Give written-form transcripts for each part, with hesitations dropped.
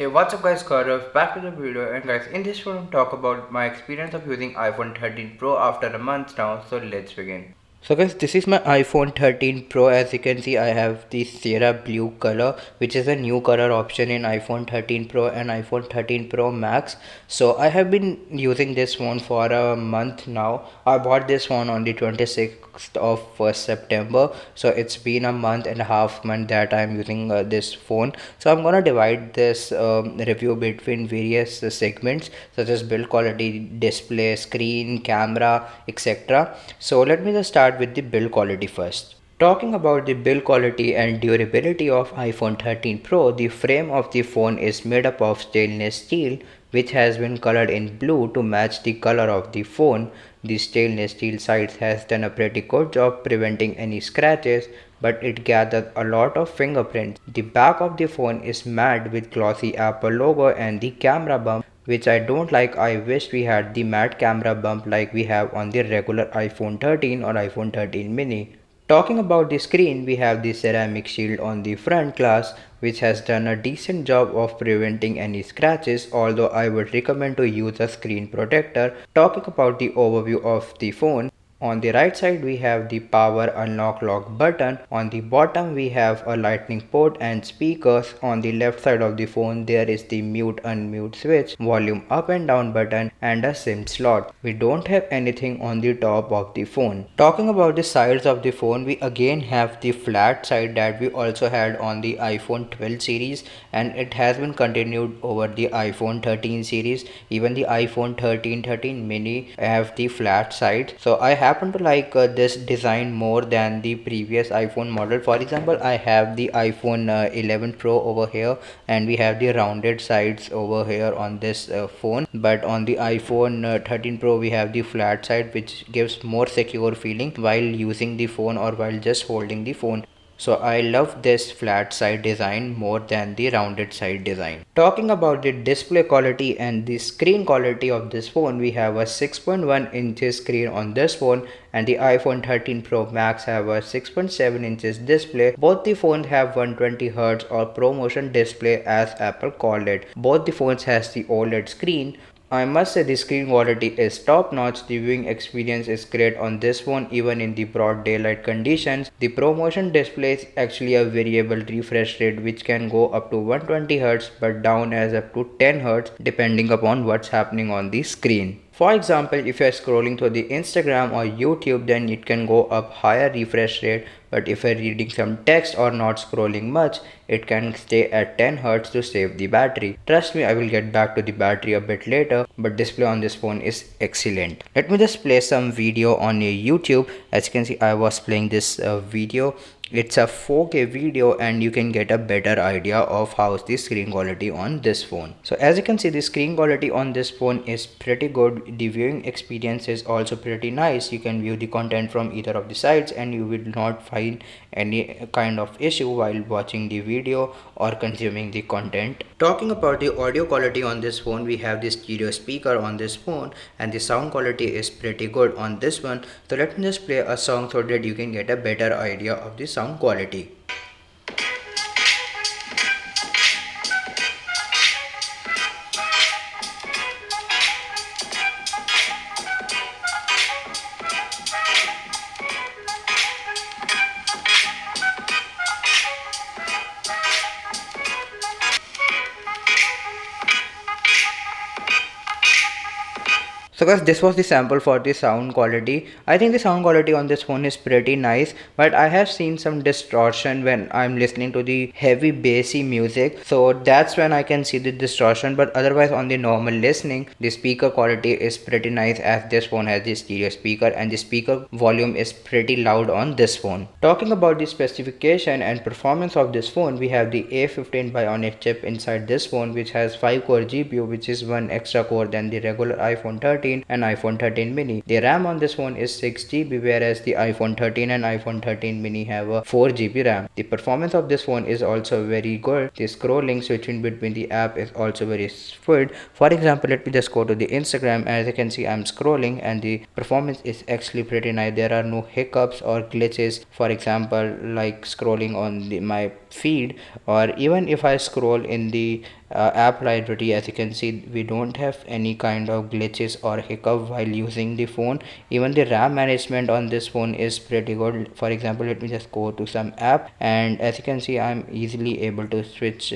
Hey, what's up guys, Gaurav back with the video, and guys, in this video I'm talk about my experience of using iPhone 13 Pro after a month now, so let's begin. So guys, this is my iPhone 13 Pro. As you can see, I have the Sierra blue color, which is a new color option in iPhone 13 Pro and iPhone 13 Pro Max. So I have been using this phone for a month now. I bought this phone on the 26th of September. So it's been a month and a half month that I'm using this phone. So I'm gonna divide this review between various segments such as build quality, display, screen, camera, etc. So let me just start with the build quality first. Talking about the build quality and durability of iPhone 13 Pro, the frame of the phone is made up of stainless steel, which has been colored in blue to match the color of the phone. The stainless steel sides has done a pretty good job preventing any scratches, but it gathered a lot of fingerprints. The back of the phone is matte with glossy Apple logo and the camera bump, which I don't like. I wish we had the matte camera bump like we have on the regular iPhone 13 or iPhone 13 mini. Talking about the screen, we have the ceramic shield on the front glass, which has done a decent job of preventing any scratches, although I would recommend to use a screen protector. Talking about the overview of the phone, on the right side we have the power unlock lock button. On the bottom we have a lightning port and speakers. On the left side of the phone there is the mute unmute switch, volume up and down button and a SIM slot. We don't have anything on the top of the phone. Talking about the sides of the phone, we again have the flat side that we also had on the iPhone 12 series, and it has been continued over the iPhone 13 series. Even the iPhone 13 mini have the flat side. So I happen to like this design more than the previous iPhone model. For example, I have the iPhone 11 Pro over here, and we have the rounded sides over here on this phone, but on the iPhone 13 Pro we have the flat side, which gives more secure feeling while using the phone or while just holding the phone. So I love this flat side design more than the rounded side design. Talking about the display quality and the screen quality of this phone, we have a 6.1 inches screen on this phone, and the iPhone 13 Pro Max have a 6.7 inches display. Both the phones have 120Hz or ProMotion display as Apple called it. Both the phones has the OLED screen. I must say the screen quality is top notch. The viewing experience is great on this phone even in the broad daylight conditions. The ProMotion display is actually a variable refresh rate which can go up to 120Hz but down as up to 10Hz depending upon what's happening on the screen. For example, if you are scrolling through the Instagram or YouTube, then it can go up higher refresh rate, but if you're reading some text or not scrolling much, it can stay at 10Hz to save the battery. Trust me, I will get back to the battery a bit later, but display on this phone is excellent. Let me just play some video on YouTube. As you can see, I was playing this video. It's a 4K video and you can get a better idea of how's the screen quality on this phone. So as you can see, the screen quality on this phone is pretty good. The viewing experience is also pretty nice. You can view the content from either of the sides and you will not find any kind of issue while watching the video or consuming the content. Talking about the audio quality on this phone, we have the stereo speaker on this phone and the sound quality is pretty good on this one. So let me just play a song so that you can get a better idea of the sound quality. So guys, this was the sample for the sound quality. I think the sound quality on this phone is pretty nice, but I have seen some distortion when I'm listening to the heavy bassy music. So that's when I can see the distortion, but otherwise on the normal listening, the speaker quality is pretty nice as this phone has the stereo speaker and the speaker volume is pretty loud on this phone. Talking about the specification and performance of this phone, we have the A15 Bionic chip inside this phone, which has 5-core GPU, which is one extra core than the regular iPhone 13 and iPhone 13 mini. The RAM on this phone is 6GB, whereas the iPhone 13 and iPhone 13 mini have a 4GB RAM. The performance of this phone is also very good. The scrolling, switching between the app is also very fluid. For example, let me just go to the Instagram. As you can see, I'm scrolling and the performance is actually pretty nice. There are no hiccups or glitches. For example, like scrolling on my feed, or even if I scroll in the app library, as you can see, we don't have any kind of glitches or hiccup while using the phone. Even the RAM management on this phone is pretty good. For example, let me just go to some app, and as you can see, I'm easily able to switch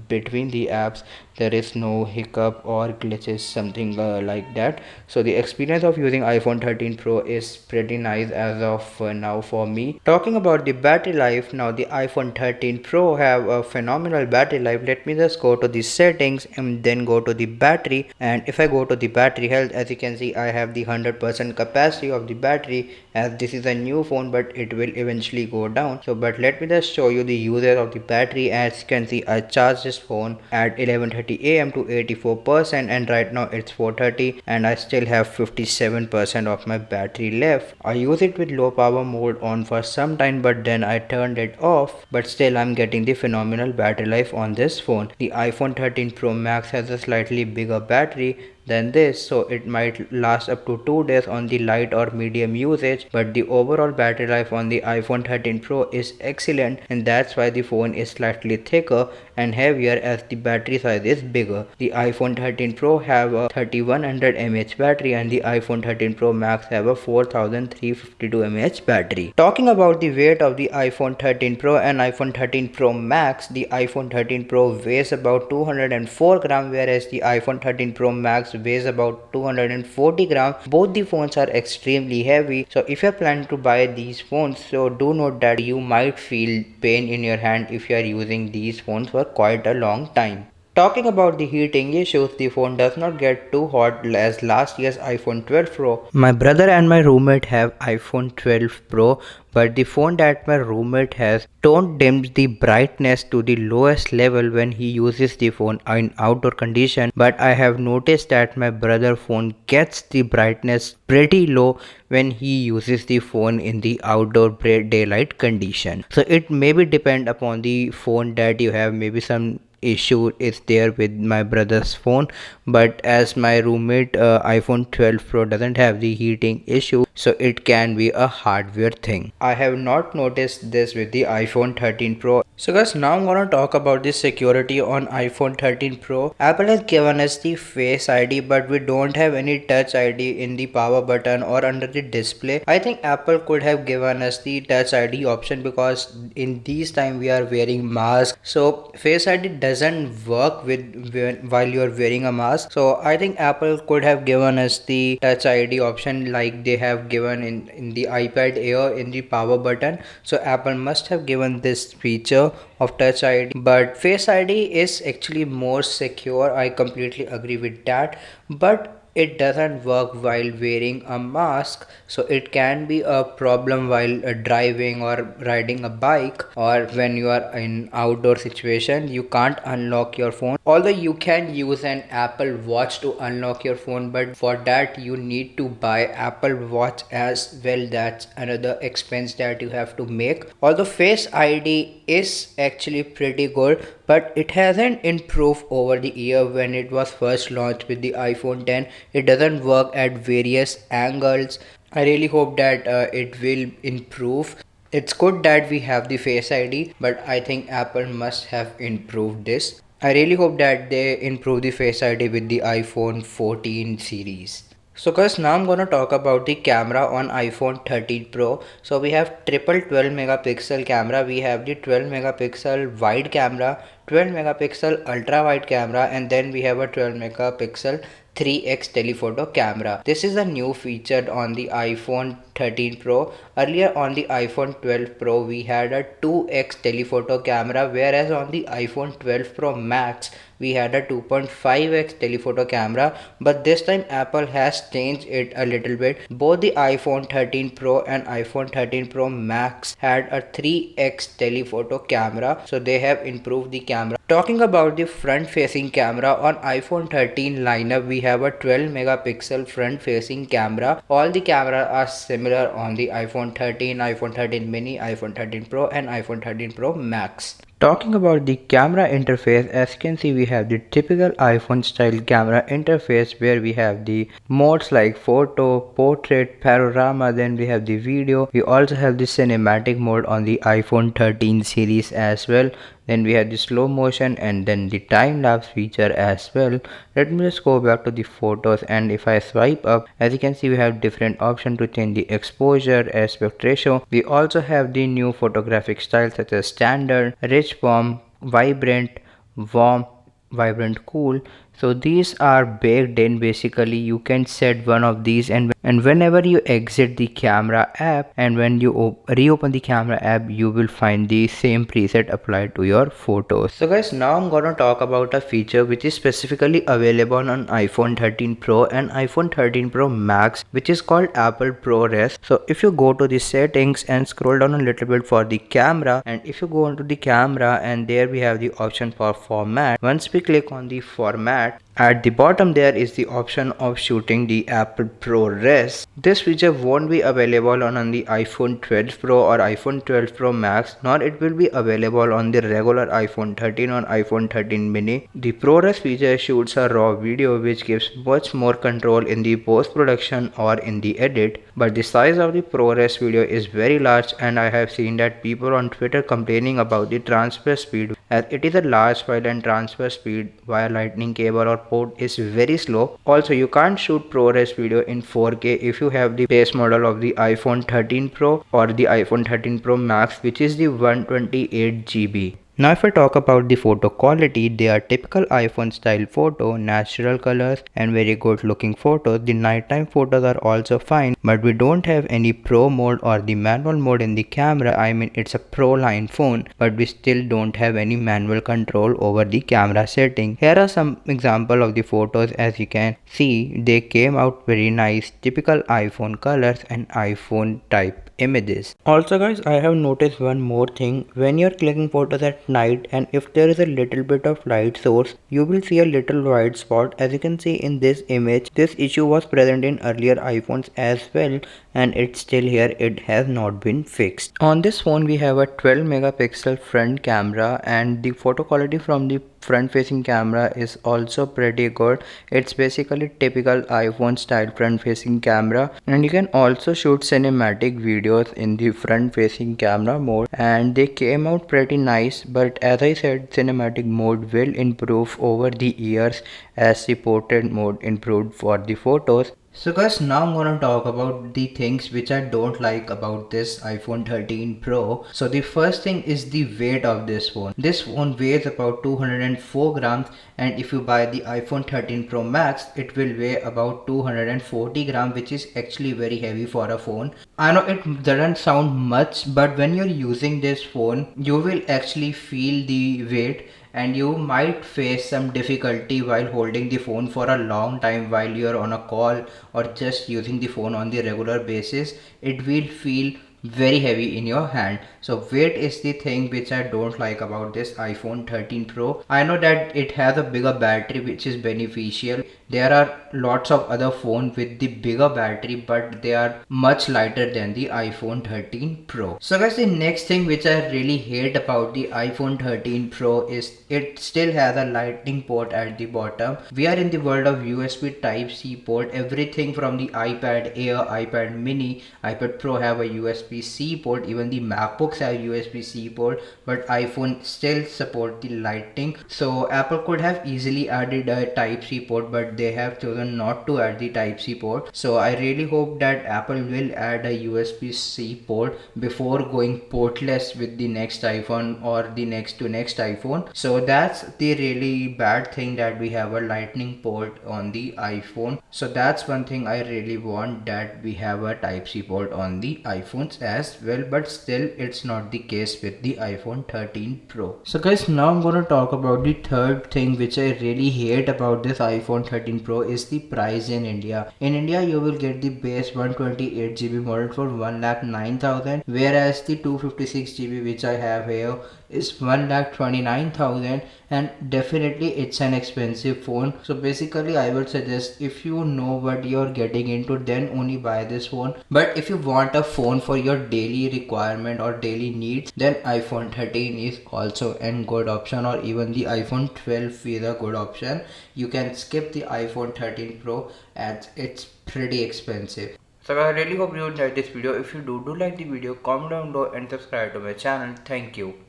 between the apps. There is no hiccup or glitches, something like that. So the experience of using iPhone 13 Pro is pretty nice as of now for me. Talking about the battery life, now the iPhone 13 Pro have a phenomenal battery life. Let me just go to the settings and then go to the battery, and if I go to the battery health, as you can see, I have the 100% capacity of the battery, as this is a new phone, but it will eventually go down. So but let me just show you the usage of the battery. As you can see, I charged this phone at 11:30 a.m. to 84%, and right now it's 4:30 and I still have 57% of my battery left. I use it with low power mode on for some time, but then I turned it off, but still I'm getting the phenomenal battery life on this phone. The iPhone 13 Pro Max has a slightly bigger battery than this, so it might last up to 2 days on the light or medium usage, but the overall battery life on the iPhone 13 Pro is excellent, and that's why the phone is slightly thicker and heavier as the battery size is bigger. The iPhone 13 Pro have a 3100 mAh battery and the iPhone 13 Pro Max have a 4352 mAh battery. Talking about the weight of the iPhone 13 Pro and iPhone 13 Pro Max, the iPhone 13 Pro weighs about 204 grams, whereas the iPhone 13 Pro Max weighs about 240 grams. Both the phones are extremely heavy, so if you're planning to buy these phones, so do note that you might feel pain in your hand if you are using these phones for quite a long time. Talking about the heating issues, the phone does not get too hot as last year's iPhone 12 Pro. My brother and my roommate have iPhone 12 Pro, but the phone that my roommate has don't dim the brightness to the lowest level when he uses the phone in outdoor condition, but I have noticed that my brother phone gets the brightness pretty low when he uses the phone in the outdoor daylight condition. So it maybe depend upon the phone that you have. Maybe some issue is there with my brother's phone, but as my roommate iPhone 12 Pro doesn't have the heating issue, so it can be a hardware thing. I have not noticed this with the iPhone 13 Pro. So guys, now I'm gonna talk about the security on iPhone 13 Pro. Apple has given us the Face ID, but we don't have any Touch ID in the power button or under the display. I think Apple could have given us the Touch ID option, because in these time we are wearing masks, so Face ID doesn't work while you're wearing a mask. So I think Apple could have given us the Touch ID option like they have given in the iPad Air in the power button. So Apple must have given this feature of Touch ID, but Face ID is actually more secure. I completely agree with that, but it doesn't work while wearing a mask, so it can be a problem while driving or riding a bike, or when you are in outdoor situation. You can't unlock your phone, although you can use an Apple Watch to unlock your phone, but for that you need to buy Apple Watch as well. That's another expense that you have to make. Although Face ID is actually pretty good, but it hasn't improved over the year. When it was first launched with the iPhone 10, it doesn't work at various angles. I really hope that it will improve. It's good that we have the Face ID, but I think Apple must have improved this. I really hope that they improve the Face ID with the iPhone 14 series. So guys, now I'm gonna talk about the camera on iPhone 13 Pro. So we have triple 12 megapixel camera, we have the 12 megapixel wide camera, 12 megapixel ultra wide camera, and then we have a 12 megapixel 3x telephoto camera. This is a new feature on the iPhone 13 Pro. Earlier on the iPhone 12 Pro we had a 2x telephoto camera, whereas on the iPhone 12 Pro Max we had a 2.5x telephoto camera, but this time Apple has changed it a little bit. Both the iPhone 13 Pro and iPhone 13 Pro Max had a 3x telephoto camera, so they have improved the camera. Talking about the front facing camera, on iPhone 13 lineup we have a 12 megapixel front facing camera. All the cameras are similar on the iPhone 13, iPhone 13 mini, iPhone 13 Pro and iPhone 13 Pro Max. Talking about the camera interface, as you can see we have the typical iPhone style camera interface where we have the modes like photo, portrait, panorama, then we have the video. We also have the cinematic mode on the iPhone 13 series as well. Then we have the slow motion and then the time lapse feature as well. Let me just go back to the photos, and if I swipe up, as you can see we have different options to change the exposure, aspect ratio. We also have the new photographic styles such as standard, rich, warm, warm, vibrant, cool. So these are baked in. Basically you can set one of these, and whenever you exit the camera app and when you reopen the camera app, you will find the same preset applied to your photos. So guys, now I'm gonna talk about a feature which is specifically available on iPhone 13 Pro and iPhone 13 Pro Max, which is called Apple ProRes. So if you go to the settings and scroll down a little bit for the camera, and if you go onto the camera, and there we have the option for format. Once we click on the format, at the bottom there is the option of shooting the Apple ProRes. This feature won't be available on the iPhone 12 Pro or iPhone 12 Pro Max, nor it will be available on the regular iPhone 13 or iPhone 13 mini. The ProRes feature shoots a raw video which gives much more control in the post production or in the edit, but the size of the ProRes video is very large, and I have seen that people on Twitter complaining about the transfer speed, as it is a large file and transfer speed via lightning cable or port is very slow. Also, you can't shoot ProRes video in 4K if you have the base model of the iPhone 13 Pro or the iPhone 13 Pro Max, which is the 128 GB. Now if I talk about the photo quality, they are typical iPhone style photo, natural colors and very good looking photos. The nighttime photos are also fine, but we don't have any pro mode or the manual mode in the camera. I mean, it's a pro line phone, but we still don't have any manual control over the camera setting. Here are some example of the photos. As you can see, they came out very nice, typical iPhone colors and iPhone type images. Also guys, I have noticed one more thing. When you're clicking photos at night and if there is a little bit of light source, you will see a little white spot. As you can see in this image, this issue was present in earlier iPhones as well, and it's still here. It has not been fixed. On this phone we have a 12 megapixel front camera, and the photo quality from the front facing camera is also pretty good. It's basically typical iPhone style front facing camera, and you can also shoot cinematic videos in the front facing camera mode, and they came out pretty nice. But as I said, cinematic mode will improve over the years as the portrait mode improved for the photos. So guys, now I'm gonna talk about the things which I don't like about this iPhone 13 Pro. So the first thing is the weight of this phone. This phone weighs about 204 grams, and if you buy the iPhone 13 Pro Max, it will weigh about 240 grams, which is actually very heavy for a phone. I know it doesn't sound much, but when you're using this phone, you will actually feel the weight, and you might face some difficulty while holding the phone for a long time while you're on a call or just using the phone on the regular basis. It will feel very heavy in your hand. So weight is the thing which I don't like about this iPhone 13 Pro. I know that it has a bigger battery, which is beneficial. There are lots of other phones with the bigger battery, but they are much lighter than the iPhone 13 Pro. So guys, the next thing which I really hate about the iPhone 13 Pro is it still has a lightning port at the bottom. We are in the world of USB Type-C port. Everything from the iPad Air, iPad Mini, iPad Pro have a USB-C port. Even the MacBooks have USB-C port, but iPhone still support the lightning. So Apple could have easily added a Type-C port, but they have chosen not to add the Type-C port. So I really hope that Apple will add a USB-C port before going portless with the next iPhone or the next to next iPhone. So that's the really bad thing, that we have a lightning port on the iPhone. So that's one thing I really want, that we have a Type-C port on the iPhones as well, but still it's not the case with the iPhone 13 Pro. So guys, now I'm gonna talk about the third thing which I really hate about this iPhone 13 Pro is the price in India. In India you will get the base 128 GB model for 1,09,000, whereas the 256 GB which I have here is 1,29,000, and definitely it's an expensive phone. So basically I would suggest, if you know what you're getting into, then only buy this phone. But if you want a phone for your daily requirement or daily needs, then iPhone 13 is also a good option, or even the iPhone 12 is a good option. You can skip the iPhone 13 Pro as it's pretty expensive. So I really hope you enjoyed this video. If you do like the video, comment down below and subscribe to my channel. Thank you.